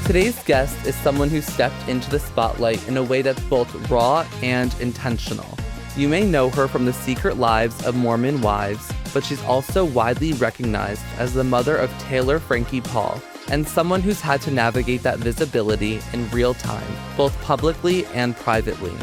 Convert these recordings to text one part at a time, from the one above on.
Today's guest is someone who stepped into the spotlight in a way that's both raw and intentional. You may know her from the secret lives of Mormon wives, but she's also widely recognized as the mother of Taylor Frankie Paul, and someone who's had to navigate that visibility in real time, both publicly and privately.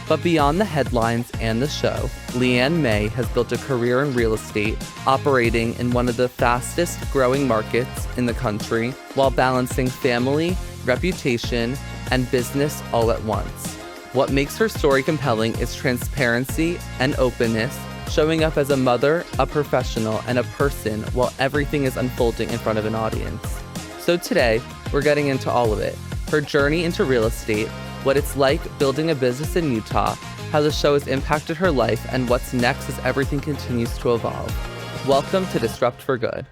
But beyond the headlines and the show, Liann May has built a career in real estate, operating in one of the fastest growing markets in the country, while balancing family, reputation, and business all at once. What makes her story compelling is transparency and openness, showing up as a mother, a professional, and a person while everything is unfolding in front of an audience. So today, we're getting into all of it. Her journey into real estate, what it's like building a business in Utah, how the show has impacted her life, and what's next as everything continues to evolve. Welcome to Disrupt for Good.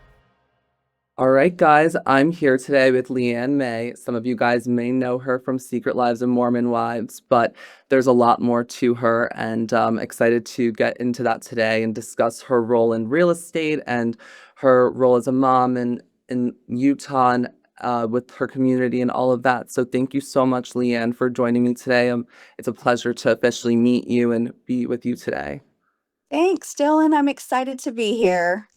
All right, guys, I'm here today with Liann May. Some of you guys may know her from Secret Lives of Mormon Wives, but there's a lot more to her, and I'm excited to get into that today and discuss her role in real estate and her role as a mom in Utah and with her community and all of that. So thank you so much, Liann, for joining me today. It's a pleasure to officially meet you and be with you today. Thanks, Dylan. I'm excited to be here.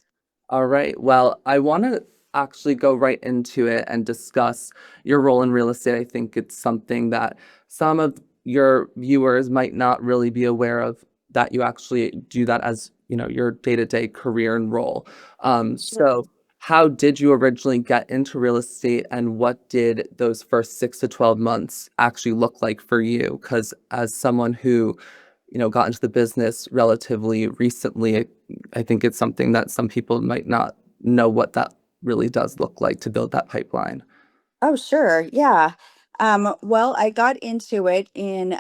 All right. Well, I want to actually go right into it and discuss your role in real estate. I think it's something that some of your viewers might not really be aware of, that you actually do that as, your day-to-day career and role. So how did you originally get into real estate, and what did those first 6 to 12 months actually look like for you? Because as someone who, got into the business relatively recently, I think it's something that some people might not know what that really does look like to build that pipeline. Oh, sure. Yeah. Well, I got into it in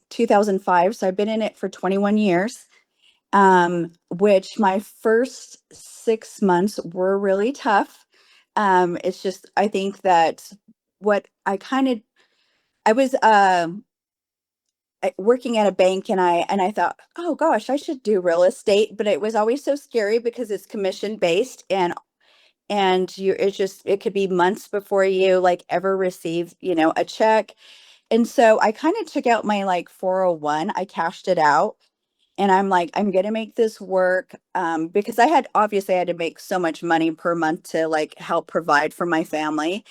2005, so I've been in it for 21 years. Which my first 6 months were really tough. It's just I think that what I was working at a bank, and I thought, oh gosh, I should do real estate, but it was always so scary because it's commission based, and you it could be months before you like ever receive, a check. And so I kind of took out my like 401, I cashed it out, and I'm like, I'm gonna make this work, because I had to make so much money per month to like help provide for my family.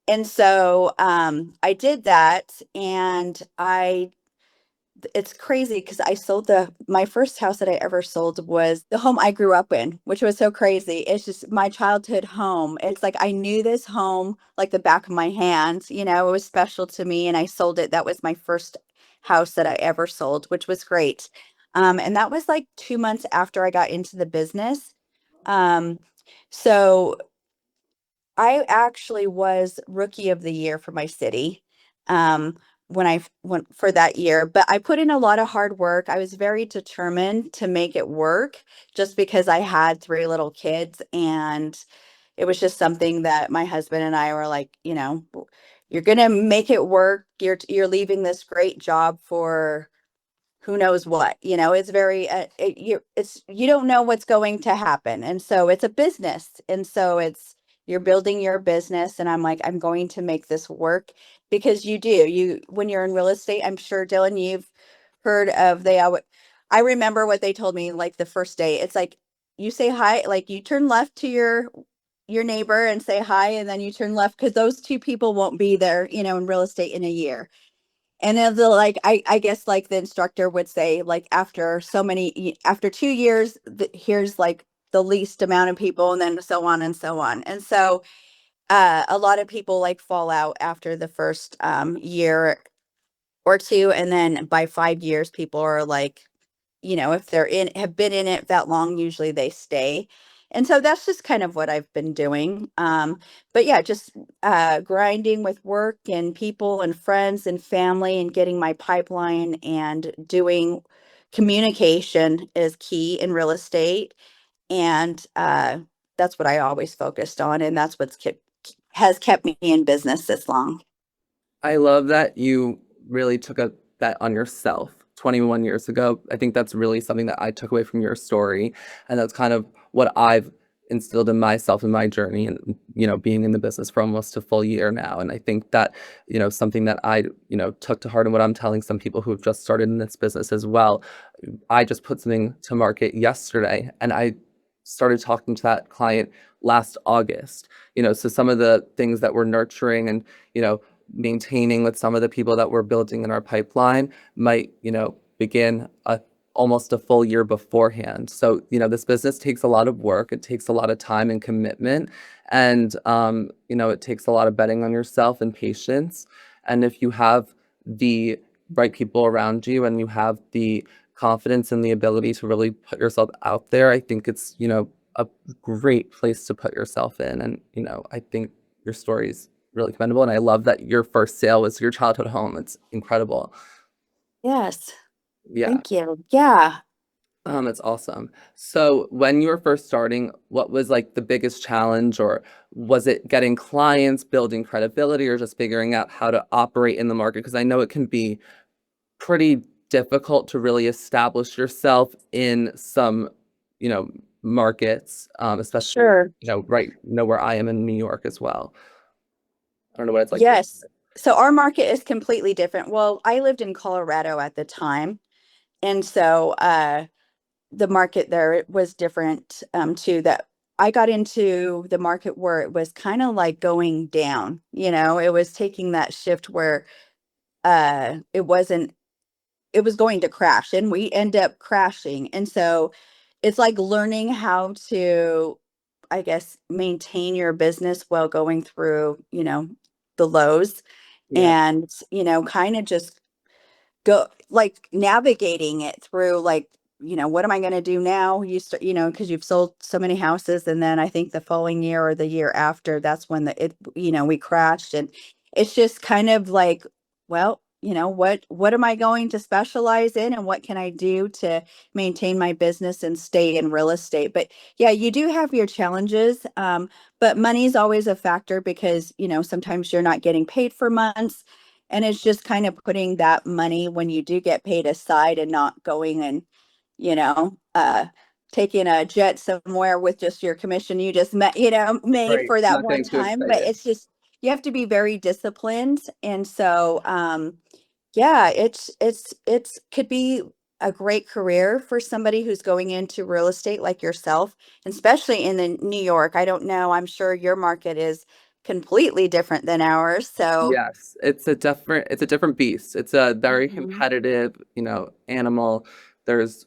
And so I did that, and I it's crazy because I sold my first house that I ever sold was the home I grew up in, which was so crazy. It's just my childhood home. It's like I knew this home like the back of my hand. It was special to me, and I sold it. That was my first house that I ever sold, which was great. And that was like 2 months after I got into the business. Um, so I actually was rookie of the year for my city, when I went for that year, but I put in a lot of hard work. I was very determined to make it work just because I had three little kids, and it was just something that my husband and I were like, you're gonna make it work. You're leaving this great job for who knows what. It's very you don't know what's going to happen, and so it's a business, and so you're building your business, and I'm like, I'm going to make this work, because you when you're in real estate, I'm sure, Dylan, you've heard of I remember what they told me like the first day. It's like you say hi, like you turn left to your neighbor and say hi, and then you turn left because those two people won't be there, in real estate in a year. And then like I guess like the instructor would say, like after 2 years, here's like the least amount of people, and then so on and so on. And so a lot of people like fall out after the first year or two, and then by 5 years, people are like, if have been in it that long, usually they stay. And so that's just kind of what I've been doing. But yeah, just grinding with work and people and friends and family, and getting my pipeline, and doing communication is key in real estate. And that's what I always focused on. And that's has kept me in business this long. I love that you really took a bet on yourself 21 years ago. I think that's really something that I took away from your story. And that's kind of what I've instilled in myself in my journey and, being in the business for almost a full year now. And I think that, something that I, took to heart and what I'm telling some people who have just started in this business as well. I just put something to market yesterday and I started talking to that client last August. So some of the things that we're nurturing and, maintaining with some of the people that we're building in our pipeline might, begin almost a full year beforehand. So, this business takes a lot of work. It takes a lot of time and commitment. And, it takes a lot of betting on yourself and patience. And if you have the right people around you and you have the confidence and the ability to really put yourself out there, I think it's, a great place to put yourself in. And, I think your story is really commendable. And I love that your first sale was your childhood home. It's incredible. Yes. Yeah. Thank you. Yeah. It's awesome. So when you were first starting, what was like the biggest challenge, or was it getting clients, building credibility, or just figuring out how to operate in the market? Because I know it can be pretty difficult to really establish yourself in some, you know, markets, especially, Sure. right, where I am in New York as well. I don't know what it's like for Yes. So our market is completely different. Well, I lived in Colorado at the time, and so the market there was different too. That I got into the market where it was kind of like going down. It was taking that shift where it was going to crash, and we end up crashing. And so it's like learning how to, I guess, maintain your business while going through, the lows, Yeah, and, kind of just go like navigating it through, like, what am I going to do now? You start, because you've sold so many houses. And then I think the following year or the year after, that's when we crashed. And it's just kind of like, well, what am I going to specialize in, and what can I do to maintain my business and stay in real estate? But yeah, you do have your challenges. But money's always a factor because, sometimes you're not getting paid for months, and it's just kind of putting that money when you do get paid aside, and not going and, you know, uh, taking a jet somewhere with just your commission you just made right. for that Not one getting too time. But excited. it's just, you have to be very disciplined. And so, yeah, it's could be a great career for somebody who's going into real estate like yourself, especially in the New York. I don't know. I'm sure your market is completely different than ours. So, Yes, it's a different beast. It's a very mhm. competitive, animal. There's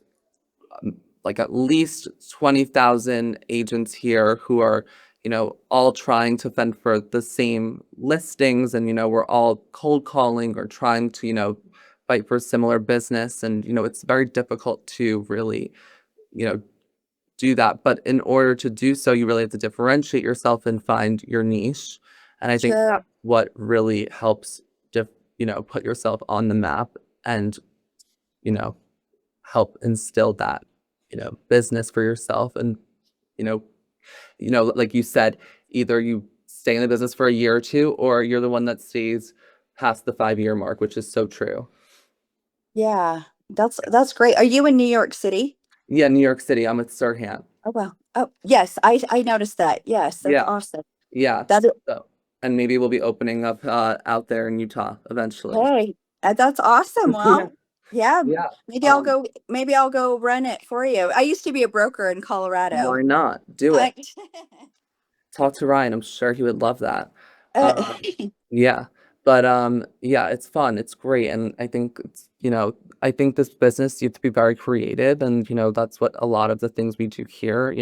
like at least 20,000 agents here who are, all trying to fend for the same listings. And, we're all cold calling or trying to, fight for similar business. And, it's very difficult to really, you know, do that. But in order to do so, you really have to differentiate yourself and find your niche. And I think Sure. that's what really helps, put yourself on the map and, you know, help instill that, business for yourself. And, you know, like you said, either you stay in the business for a year or two, or you're the one that stays past the 5-year mark, which is so true. Yeah, that's great. Are you in New York City? Yeah, New York City. I'm with Sirhan. Oh, wow. Oh, yes, I noticed that. Yes, that's Yeah, awesome. yeah. That So, and maybe we'll be opening up out there in Utah eventually. Hey, that's awesome. Yeah, Well, yeah, yeah. maybe I'll go run it for you. I used to be a broker in Colorado. Why not? Do I, it. Talk to Ryan. I'm sure he would love that. uh, Yeah. But yeah, it's fun. It's great. And I think I think this business, you have to be very creative. And, that's what a lot of the things we do here,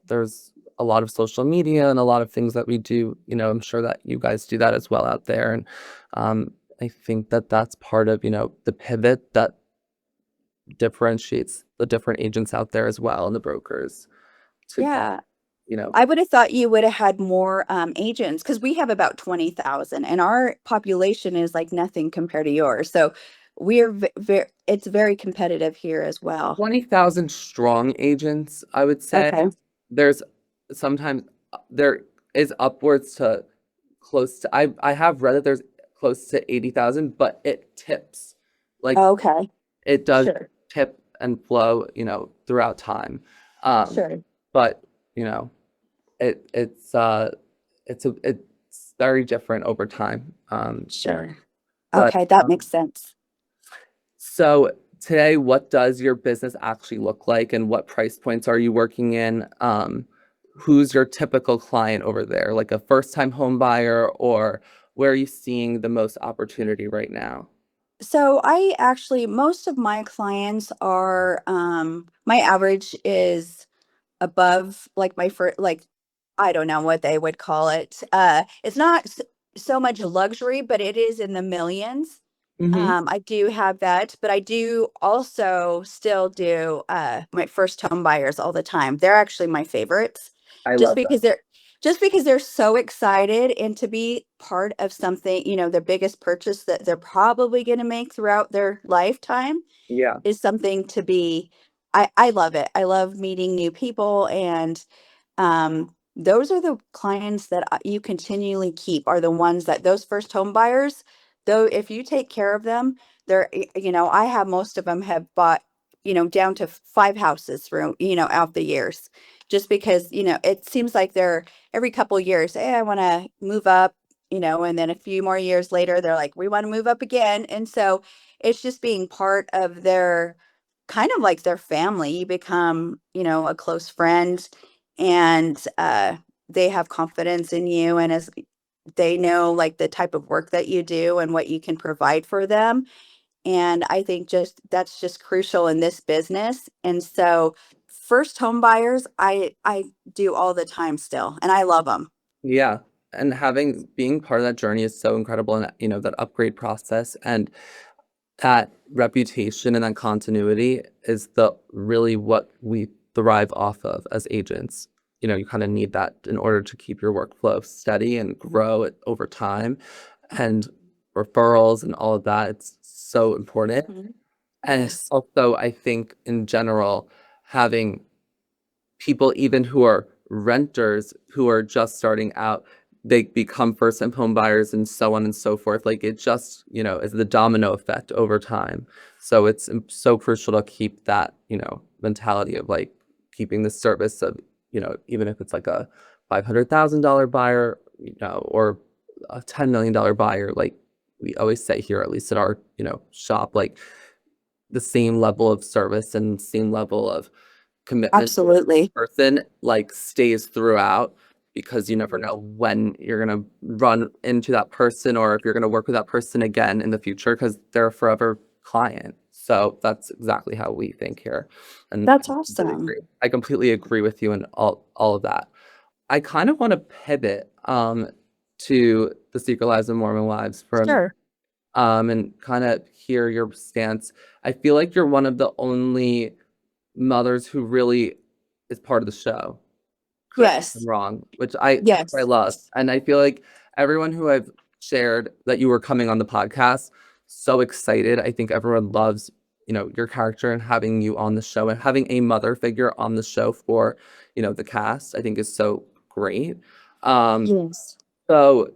there's a lot of social media and a lot of things that we do, I'm sure that you guys do that as well out there. And I think that that's part of, the pivot that differentiates the different agents out there as well and the brokers to get, yeah, you know, I would have thought you would have had more agents, because we have about 20,000, and our population is like nothing compared to yours. So we're very, it's very competitive here as well. 20,000 strong agents, I would say. Okay. There's sometimes there is upwards to close to I have read that there's close to 80,000, but it tips. Like Okay. it does Sure. tip and flow, throughout time. Um, Sure. but, you know, it's very different over time. Sure. But Okay, that makes sense. so today, what does your business actually look like, and what price points are you working in? Who's your typical client over there, like a first-time home buyer, or where are you seeing the most opportunity right now? So I actually, most of my clients are, my average is above like my first, like, I don't know what they would call it. It's not so much luxury, but it is in the millions. Hmm. I do have that, but I do also still do my first home buyers all the time. They're actually my favorites I just love because that. they're so excited and to be part of something, the biggest purchase that they're probably going to make throughout their lifetime Yeah, is something to be. I love it. I love meeting new people, and those are the clients that you continually keep, are the ones that those first home buyers, though, if you take care of them, I have most of them have bought, down to 5 houses through, out the years, just because, it seems like they're every couple years, hey, I want to move up, and then a few more years later, they're like, we want to move up again. And so it's just being part of their kind of like their family. You become, a close friend, and they have confidence in you, and as they know like the type of work that you do and what you can provide for them. And I think just that's just crucial in this business. And so first home buyers, I do all the time still, and I love them. yeah. And having being part of that journey is so incredible, and that upgrade process and that reputation and that continuity is the really what we thrive off of as agents. You kind of need that in order to keep your workflow steady and grow it over time, and referrals and all of that. It's so important. Mhm. And Yes. also, I think in general, having people even who are renters who are just starting out, they become first time home buyers and so on and so forth. Like it just, is the domino effect over time. So it's so crucial to keep that, mentality of like keeping the service of, even if it's like a $500,000 buyer, or a $10 million buyer, like we always say here, at least at our, shop, like the same level of service and same level of commitment to Absolutely. a person like stays throughout, because you never know when you're going to run into that person or if you're going to work with that person again in the future, because they're a forever client. So that's exactly how we think here. And That's completely awesome. agree. I completely agree with you in all of that. I kind of want to pivot to the Secret Lives of Mormon Wives for a minute, Sure. and kind of hear your stance. I feel like you're one of the only mothers who really is part of the show. Correct me if I'm Yes. wrong, which I Yes. love. And I feel like everyone who I've shared that you were coming on the podcast, so excited. I think everyone loves, your character, and having you on the show and having a mother figure on the show for, the cast, I think is so great. Um, Yes. so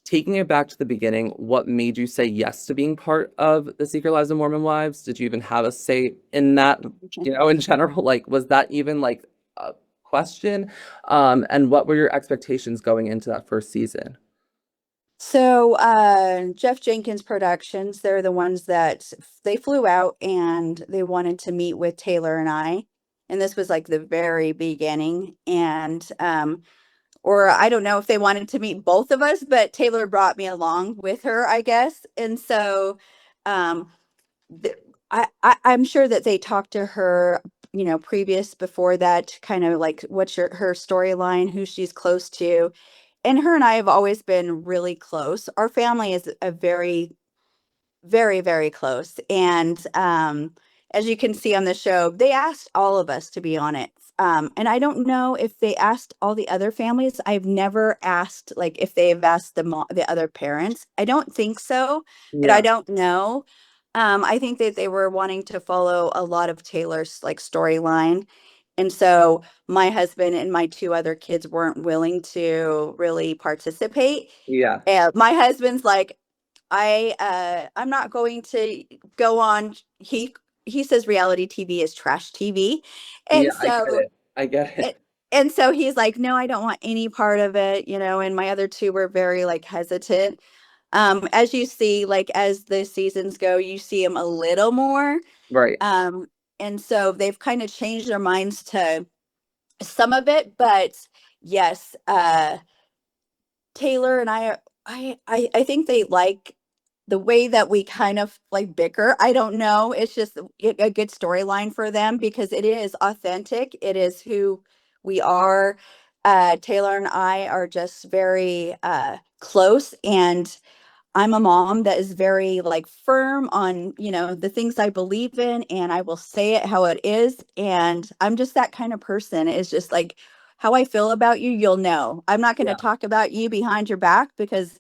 taking it back to the beginning, what made you say yes to being part of the Secret Lives of Mormon Wives? Did you even have a say in that, in general? Like, was that even like a question? And what were your expectations going into that first season? So, Jeff Jenkins Productions, they're the ones that they flew out and they wanted to meet with Taylor and I. And this was like the very beginning. And, or I don't know if they wanted to meet both of us, but Taylor brought me along with her, I guess. And so, um, th- I'm sure that they talked to her, previous before that, kind of like what's her storyline, who she's close to. And her and I have always been really close. Our family is a very, very, very close. And as you can see on the show, they asked all of us to be on it. And I don't know if they asked all the other families. I've never asked like if they've asked the other parents. I don't think so, but I Yeah, don't know. I think that they were wanting to follow a lot of Taylor's like storyline. And so my husband and my two other kids weren't willing to really participate. yeah, And my husband's like, I'm not going to go on. He says reality TV is trash TV. yeah. And I get so it. I get it, it. and so he's like, no, I don't want any part of it, and my other two were very like hesitant. As you see, like as the seasons go, you see him a little more. Right. Um, and so they've kind of changed their minds to some of it, but yes, Taylor and I think they like the way that we kind of like bicker. I don't know. It's just a good storyline for them because it is authentic. It is who we are. Taylor and I are just very close, and I'm a mom that is very like firm on, the things I believe in, and I will say it how it is. And I'm just that kind of person. It's just like how I feel about you, you'll know. I'm not going to Yeah. talk about you behind your back because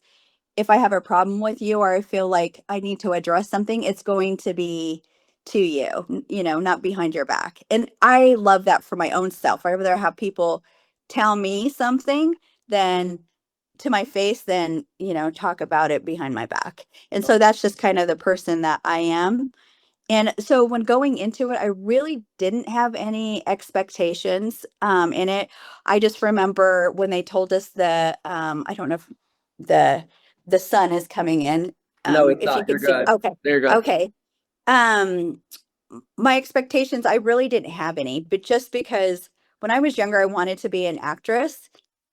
if I have a problem with you or I feel like I need to address something, it's going to be to you, not behind your back. And I love that for my own self. I'd rather have people tell me something than to my face than, talk about it behind my back. And so that's just kind of the person that I am. And so when going into it, I really didn't have any expectations in it. I just remember when they told us I don't know if the the sun is coming in. No, it's If you not. You're could see, good. okay, You're good. okay. Um, my expectations, I really didn't have any, but just because when I was younger, I wanted to be an actress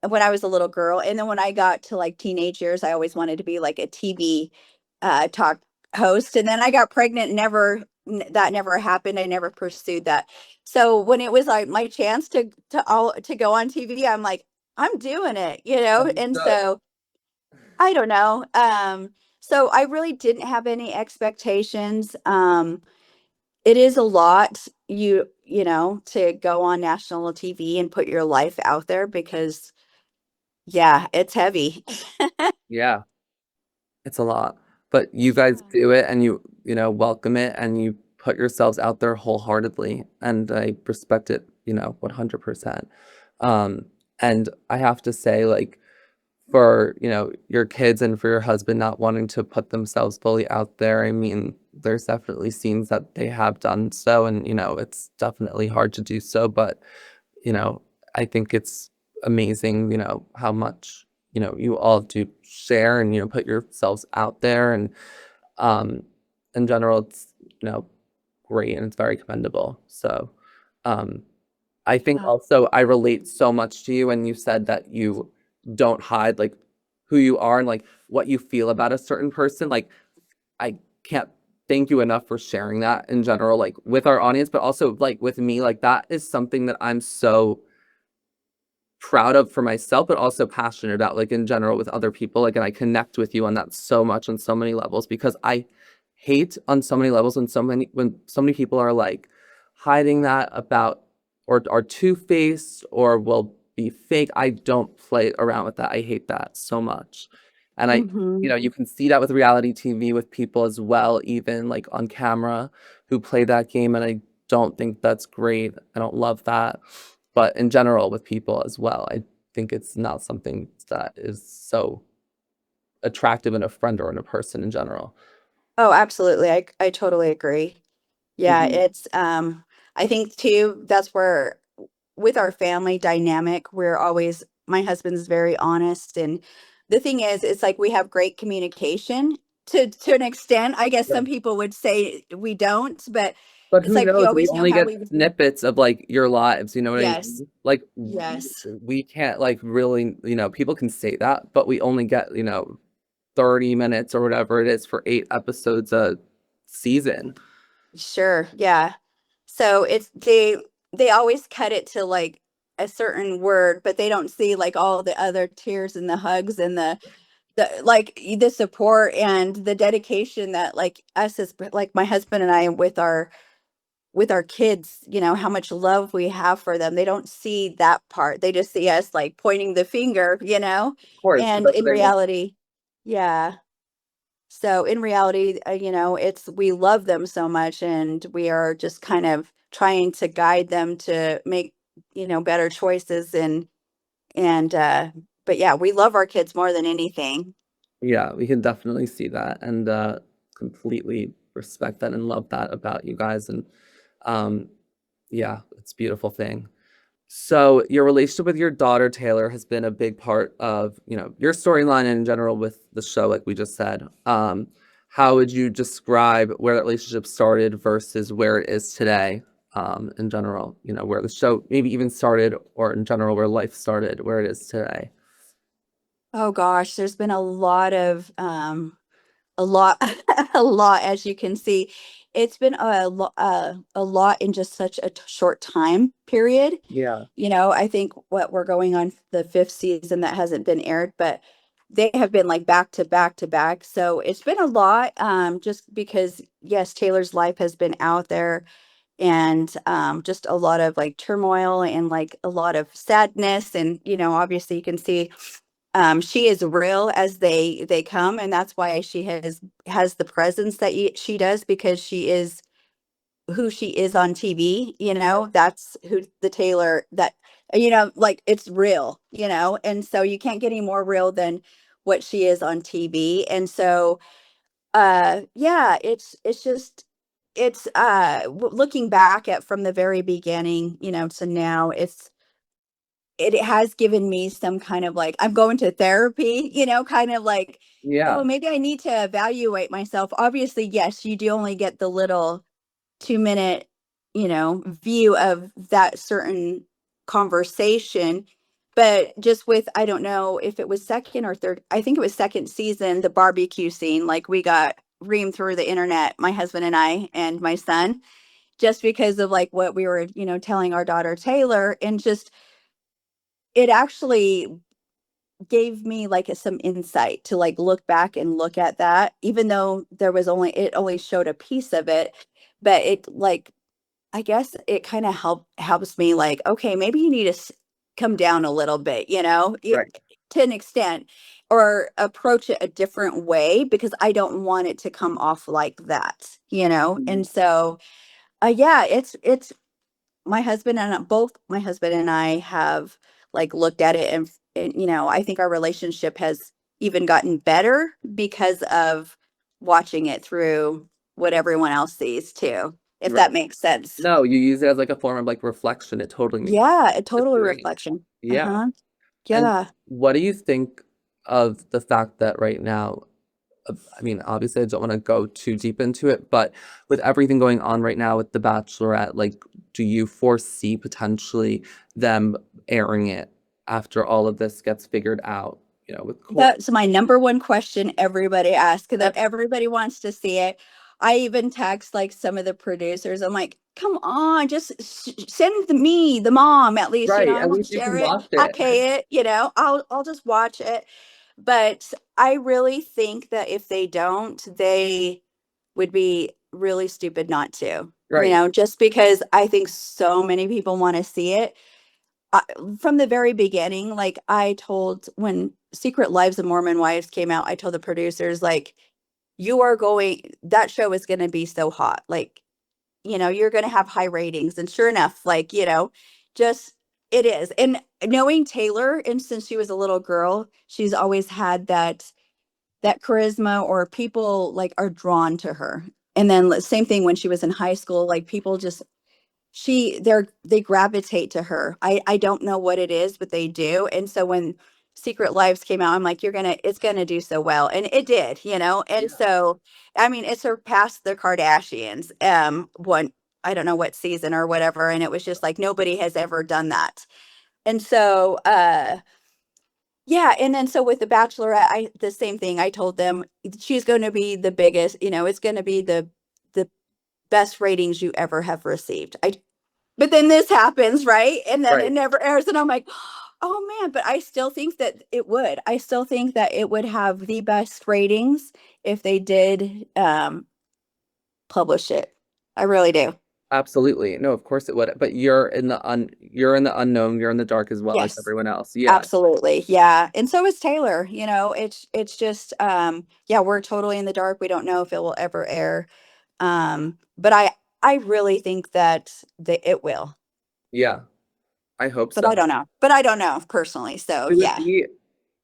when I was a little girl. And then when I got to like teenage years, I always wanted to be like a TV talk host. And then I got pregnant, that never happened. I never pursued that. So when it was like my chance to go on TV, I'm like, I'm doing it, And Good. so I don't know. So I really didn't have any expectations. It is a lot, to go on national TV and put your life out there because, yeah, it's heavy. Yeah, it's a lot. But you guys Yeah. do it and welcome it and you put yourselves out there wholeheartedly. And I respect it, 100%. Um, and I have to say, like, for, your kids and for your husband not wanting to put themselves fully out there, I mean, there's definitely scenes that they have done so, and, it's definitely hard to do so, but you know, I think it's amazing, how much, you all do share and, put yourselves out there. And um, in general, it's, great and it's very commendable. So um, I think Yeah. also I relate so much to you when you said that you don't hide like who you are and like what you feel about a certain person. Like, I can't thank you enough for sharing that in general, like with our audience, but also like with me. Like, that is something that I'm so proud of for myself, but also passionate about, like in general with other people. Like, and I connect with you on that so much on so many levels because I hate on so many levels when so many people are like hiding that about or are two-faced or will be fake. I don't play around with that. I hate that so much. And Hmm. you can see that with reality TV with people as well, even like on camera who play that game. And I don't think that's great. I don't love that. But in general, with people as well, I think it's not something that is so attractive in a friend or in a person in general. Oh, absolutely. I totally agree. Yeah, Mhm. it's I think too that's where with our family dynamic, we're always my husband's very honest, and the thing is it's like we have great communication to an extent. I guess Yeah. some people would say we don't, but But it's who like you knows? We always know only how get we snippets of like your lives, you know what I yes. mean? Like, Yes. we can't like really, people can say that, but we only get, 30 minutes or whatever it is for 8 episodes a season. Sure. Yeah. So it's they always cut it to like a certain word, but they don't see like all the other tears and the hugs and the like the support and the dedication that like us as like my husband and I with our kids, how much love we have for them. They don't see that part. They just see us like pointing the finger. Of course, but And that's in what I mean. reality, yeah. So in reality, it's we love them so much and we are just kind of trying to guide them to make, better choices and but yeah, we love our kids more than anything. Yeah, we can definitely see that and completely respect that and love that about you guys. And um, yeah, it's a beautiful thing. So your relationship with your daughter Taylor has been a big part of, your storyline and in general with the show, like we just said. How would you describe where that relationship started versus where it is today, in general? Where the show maybe even started, or in general where life started, where it is today. Oh gosh, there's been a lot a lot, as you can see. It's been a lot in just such a short time period. Yeah. I think what we're going on the fifth season that hasn't been aired, but they have been like back to back to back. So it's been a lot, just because, yes, Taylor's life has been out there, and just a lot of like turmoil and like a lot of sadness. And, obviously you can see, she is real as they come, and that's why she has the presence that she does, because she is who she is on TV. That's who the Taylor that, like, it's real, and so you can't get any more real than what she is on TV. And so yeah, it's just it's looking back at from the very beginning, to now, it has given me some kind of like, I'm going to therapy, kind of like, oh, Yeah. maybe I need to evaluate myself. Obviously, yes, you do only get the little 2-minute, view of that certain conversation. But just with, I don't know if it was second or third, I think it was second season, the barbecue scene, like we got reamed through the internet, my husband and I and my son, just because of like what we were, telling our daughter Taylor. And just, it actually gave me like some insight to like look back and look at that, even though it only showed a piece of it. But it, like, I guess it kind of helps me, like, okay, maybe you need to come down a little bit, Right. to an extent, or approach it a different way, because I don't want it to come off like that. Mhm. And so, yeah, it's both my husband and I have like looked at it, and I think our relationship has even gotten better because of watching it through what everyone else sees too, if Right. that makes sense. No, you use it as like a form of like reflection. It totally makes Yeah, a it's total great. reflection. Yeah. Uh-huh. And Yeah. what do you think of the fact that right now, I mean, obviously, I don't want to go too deep into it, but with everything going on right now with The Bachelorette, like, do you foresee potentially them airing it after all of this gets figured out, with court? That's my number one question everybody asks, that That's everybody wants to see it. I even text like some of the producers. I'm like, come on, just send me, the mom, at least, right. I At won't least you share can it. watch I it. pay it, I'll just watch it. But I really think that if they don't, they would be really stupid not to, Right. just because I think so many people want to see it. I, from the very beginning, like I told, when Secret Lives of Mormon Wives came out, I told the producers, like, that show is going to be so hot. Like, you're going to have high ratings. And sure enough, like, just it is. And knowing Taylor, and since she was a little girl, she's always had that charisma, or people like are drawn to her. And then same thing when she was in high school, like people just they gravitate to her. I don't know what it is, but they do. And so when Secret Lives came out, I'm like, it's gonna do so well. And it did, and Yeah. so I mean, it surpassed the Kardashians, one, I don't know what season or whatever, and it was just like nobody has ever done that. And so yeah, and then so with the Bachelorette, the same thing. I told them she's going to be the biggest, it's going to be the best ratings you ever have received. But then this happens, right? And then it Right. never airs. And I'm like, oh man, but I still think that it would. I still think that it would have the best ratings if they did publish it. I really do. Absolutely. No, of course it would. But you're in the unknown, you're in the dark as well as Yes, everyone else. Yeah. absolutely. Yeah. And so is Taylor. It's just yeah, we're totally in the dark. We don't know if it will ever air. But I really think that it will. Yeah. I hope But I so. don't know. But I don't know personally. So It would yeah, be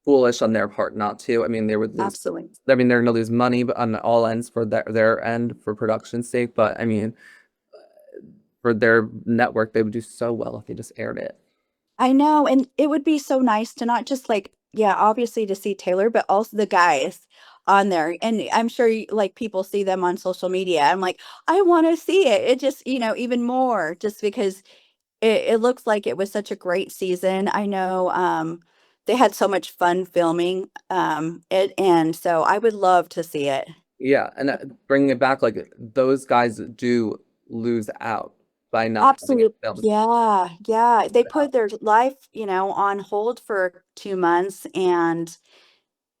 foolish on their part not to. I mean, they would lose. absolutely. I mean, they're gonna lose money, but on all ends for their end for production's sake. But I mean, for their network, they would do so well if they just aired it. I know, and it would be so nice to not just like, yeah, obviously to see Taylor, but also the guys on there. And I'm sure like people see them on social media. I'm like, I want to see it. It just, even more just because it looks like it was such a great season. I know they had so much fun filming it, and so I would love to see it. Yeah, and bringing it back, like those guys do lose out by not having it Absolute. filmed. Yeah, yeah. They put their life, on hold for 2 months, and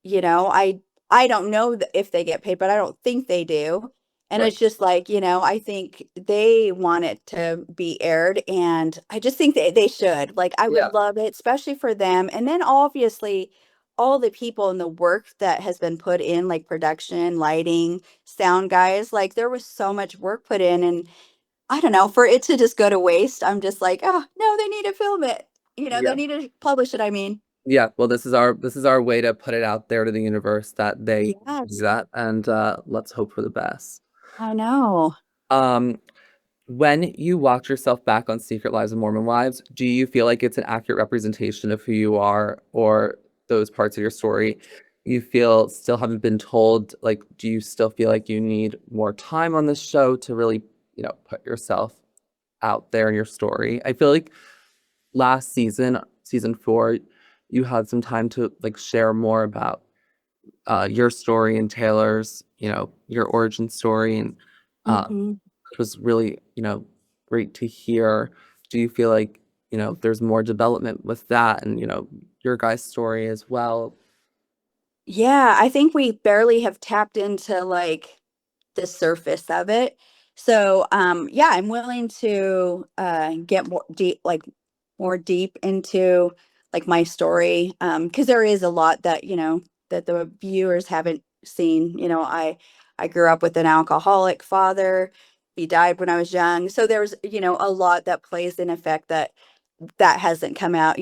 you know, I I don't know if they get paid, but I don't think they do. And Right. it's just like, I think they want it to be aired, and I just think they should. Like, I would Yeah. love it, especially for them. And then obviously all the people and the work that has been put in, like production, lighting, sound guys, like there was so much work put in, and I don't know, for it to just go to waste, I'm just like, oh no, they need to film it. They Yeah. need to publish it, I mean. Yeah. Well, this is our way to put it out there to the universe that they do Yes, that, and let's hope for the best. I know. Um, when you watch yourself back on Secret Lives of Mormon Wives, do you feel like it's an accurate representation of who you are, or those parts of your story you feel still haven't been told? Like, do you still feel like you need more time on this show to really, put yourself out there in your story? I feel like last season, season 4, you had some time to like share more about your story and Taylor's, your origin story, and uh, Mhm. it was really, great to hear. Do you feel like, there's more development with that and, your guys' story as well? Yeah, I think we barely have tapped into like the surface of it. So, yeah, I'm willing to get more deep, like more deep into like my story, because there is a lot that, that the viewers haven't seen. I grew up with an alcoholic father. He died when I was young. So there's, a lot that plays in effect that hasn't come out.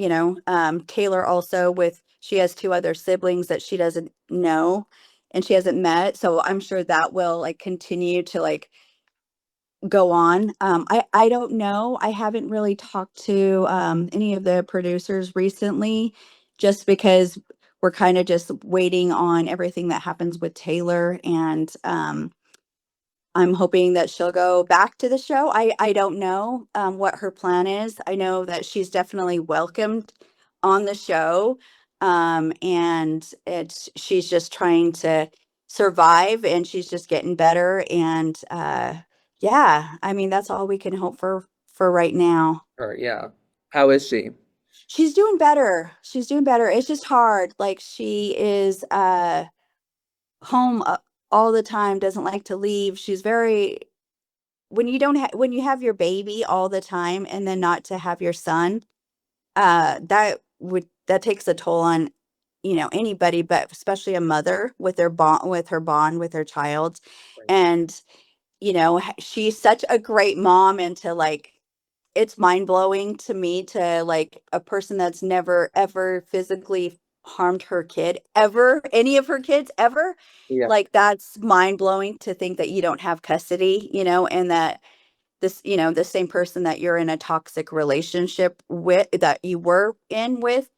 Taylor also, with she has two other siblings that she doesn't know and she hasn't met, so I'm sure that will like continue to like go on. I don't know, I haven't really talked to any of the producers recently, just because we're kind of just waiting on everything that happens with Taylor, and I'm hoping that she'll go back to the show. I don't know what her plan is. I know that she's definitely welcomed on the show, and she's just trying to survive, and she's just getting better. And yeah, I mean that's all we can hope for right now. Or yeah. How is she? She's doing better. She's doing better. It's just hard. Like she is home all the time. Doesn't like to leave. She's very when you don't have when you have your baby all the time and then not to have your son, that takes a toll on, anybody, but especially a mother with their bond with her child. Right. And she's such a great mom, and to like it's mind blowing to me, to like a person that's never ever physically harmed her kid ever, any of her kids ever. Yeah. Like that's mind blowing to think that you don't have custody, and that the same person that you're in a toxic relationship with, that you were in with,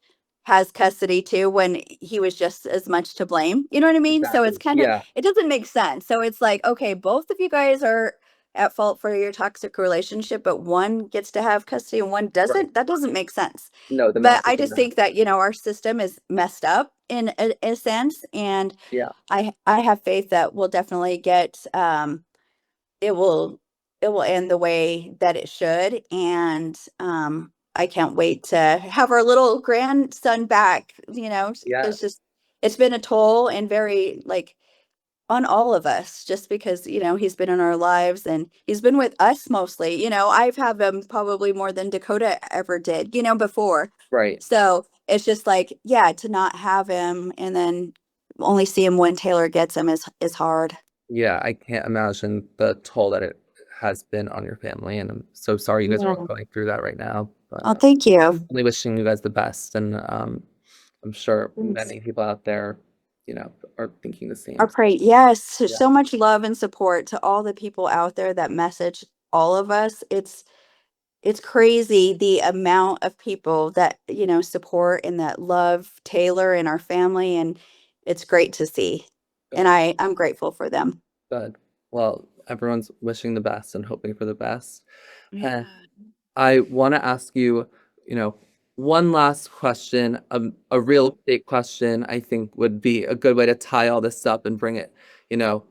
has custody too, when he was just as much to blame. You know what I mean? So it's Exactly. kind of, Yeah. it doesn't make sense. So it's like, okay, both of you guys are at fault for your toxic relationship, but one gets to have custody and one Right. doesn't. That doesn't make sense. No, the But message I in just that. think that, our system is messed up in a sense. And Yeah. I have faith that we'll definitely get it will it will end the way that it should. And I can't wait to have our little grandson back. Yeah. It's been a toll, and very like on all of us, just because he's been in our lives and he's been with us mostly. I've had him probably more than Dakota ever did, before. Right. So it's just like, yeah, to not have him and then only see him when Taylor gets him is hard. Yeah. I can't imagine the toll that it has been on your family. And I'm so sorry you guys are all Yeah. going through that right now. But Oh, thank you. really wishing you guys the best. And I'm sure Thanks. many people out there, are thinking the I same. pray, yes, Yeah. so much love and support to all the people out there that message all of us. it's crazy the amount of people that, support and that love Taylor and our family, and it's great to see. And Good. I'm grateful for them. Good. Well, everyone's wishing the best and hoping for the best. Yeah. I want to ask you, you know, one last question, a real estate question, I think would be a good way to tie all this up and bring it,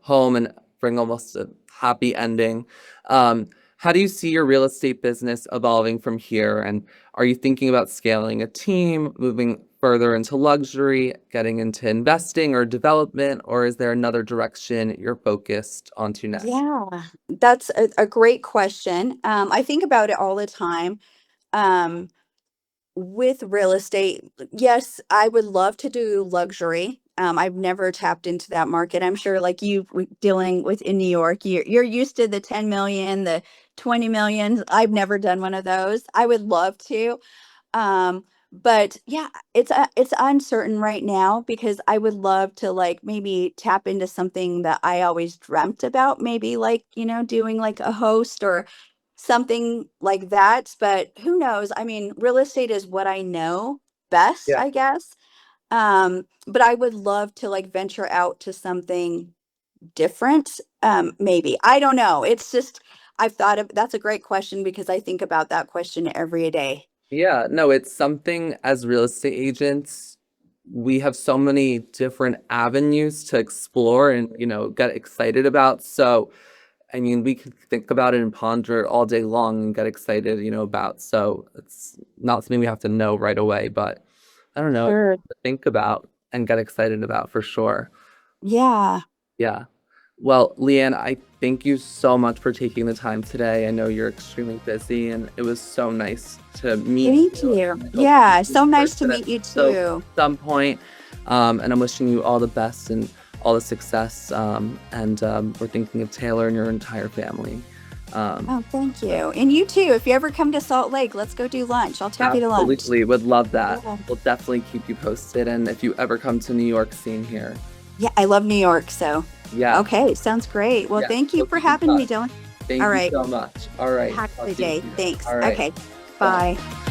home and bring almost a happy ending. How do you see your real estate business evolving from here? And are you thinking about scaling a team, moving further into luxury, getting into investing or development, or is there another direction you're focused onto next? Yeah, that's a great question. I think about it all the time. Um, with real estate, yes, I would love to do luxury. I've never tapped into that market. I'm sure, like you dealing with in New York, you're used to the 10 million, the 20 million. I've never done one of those. I would love to. But yeah, it's uncertain right now because I would love to like maybe tap into something that I always dreamt about, maybe like, doing like a host or something like that. But who knows? I mean, real estate is what I know best, Yeah. I guess. But I would love to like venture out to something different. Maybe. I don't know. It's just I've thought of that's a great question because I think about that question every day. Yeah, no, it's something as real estate agents, we have so many different avenues to explore and, get excited about. So, I mean, we can think about it and ponder it all day long and get excited, about. So it's not something we have to know right away, but I don't know, it's Sure. something to think about and get excited about for sure. Yeah. Yeah. Well, Leanne, I thank you so much for taking the time today. I know you're extremely busy, and it was so nice to meet Thank you. you. And I hope to Yeah. meet So in nice to person meet you so too. some point. And I'm wishing you all the best and all the success. And we're thinking of Taylor and your entire family. Um, Oh, thank so you. And you too. If you ever come to Salt Lake, let's go do lunch. I'll take you to lunch. absolutely would love that. Yeah. We'll definitely keep you posted. And if you ever come to New York, same here. Yeah. I love New York. So, Yeah. okay. Sounds great. Well, Yeah. thank you We'll for keep in having me, touch. Dylan. All Thank you right. so much. All right. Have a Talk good to you day. soon. Thanks. All right. Okay. Bye. Bye.